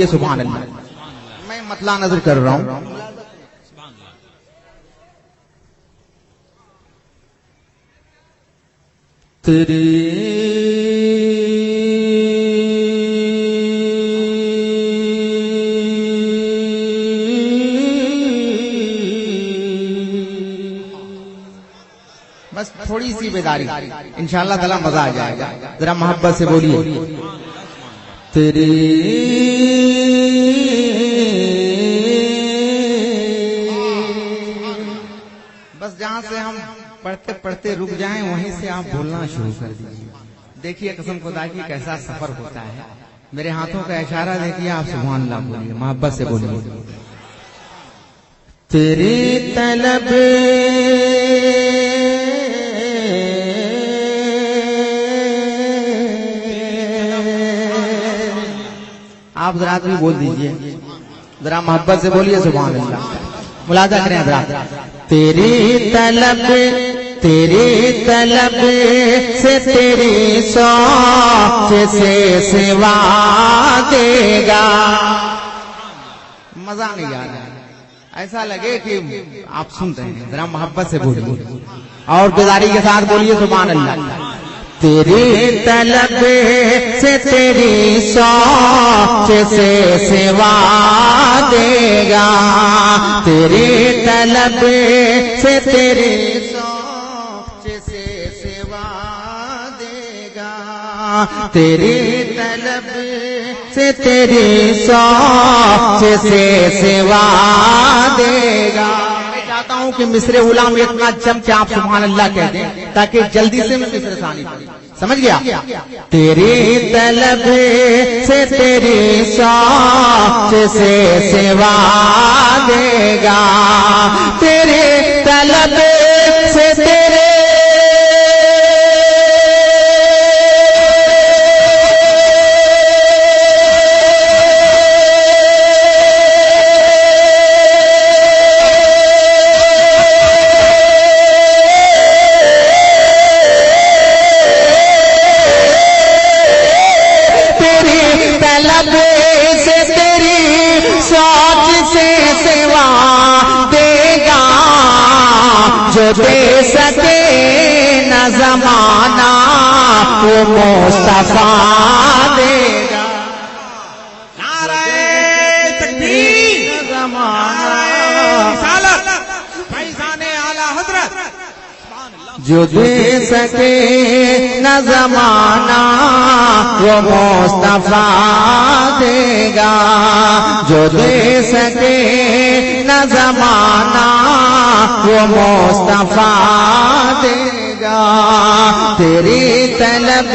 یہ سبحان اللہ. میں مطلع نظر کر رہا ہوں. بس تھوڑی سی بیداری انشاءاللہ تعالی مزہ آ جائے گا. ذرا محبت سے بولیے. تیرے بس جہاں سے ہم پڑھتے پڑھتے رک جائیں وہیں سے آپ بولنا شروع کر دیجیے. دیکھیے قسم خدا کی کیسا سفر ہوتا ہے. میرے ہاتھوں کا اشارہ دیکھیے, آپ سبحان اللہ بولیے, محبت سے بولیے. تیری طلب آپ ذرا بھی بول دیجئے, ذرا محبت سے بولیے سبحان اللہ. ملاحظہ کریں حضرات. تیری طلب سے تیری سوچ سے سوا دے گا. مزہ نہیں آ رہا, ایسا لگے کہ آپ سنتے ہیں. ذرا محبت سے بولیے اور بیداری کے ساتھ بولیے سبحان اللہ. تیری طلب سے تیری سوچ سے سوا دے گا. تیری طلب سے تیری سوچ سے سوا دے گا. تیری طلب سے تیری سوچ سے سوا دے گا. چاہتا ہوں کہ مصر اولیٰ میں اتنا جم کے آپ سبحان اللہ کہہ دیں تاکہ جلدی سے میں مصر ثانی پڑھیں. سمجھ گیا؟ تیری طلب سے تیری سوچ سے سوا دے گا. تیری طلب سے تیرے جو دے سکے نہ زمانہ وہ مصطفیٰ دے گا. نعرہ تکبیر, زمانہ رسالت, فیضان اعلی حضرت. جو دے سکے نہ زمانہ وہ مصطفیٰ دے گا. جو دے سکے نہ زمانہ وہ مصطفیٰ دے گا. تیری طلب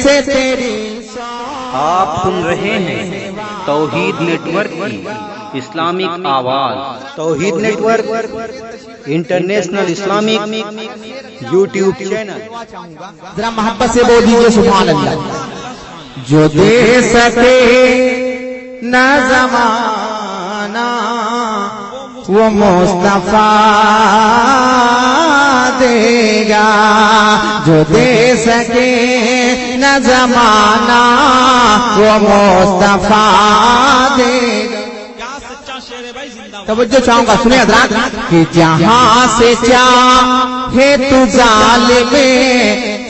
سے تیری آپ سن رہے ہیں توحید نیٹ ورک کی اسلامک آواز. Tawheed network international Islamic YouTube channel. ذرا محبت سے بول دیجیے سبحان اللہ. جو دے سکے نہ زمانہ وہ مصطفیٰ دے گا. جو دے سکے نہ زمانہ وہ مصطفیٰ دے گا. توجہ چاہوں گا, سنیں حضرات. کہ جہاں سے چاہے تو ظالم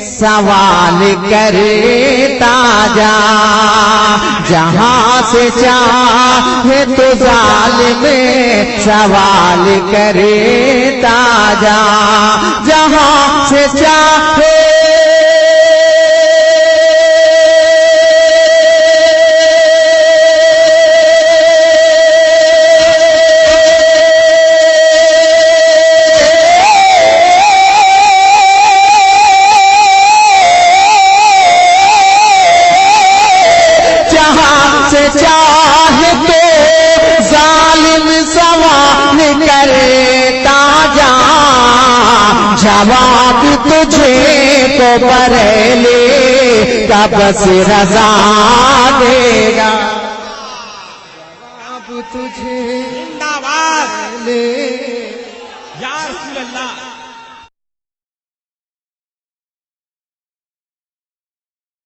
سوال کرتا جا. جہاں سے چاہے تو ظالم سوال کرتا جا. جہاں سے چاہے جواب تجھے کو بریلی کا بس رضا دے گا. جواب تجھے زندہ باد یا رسول اللہ.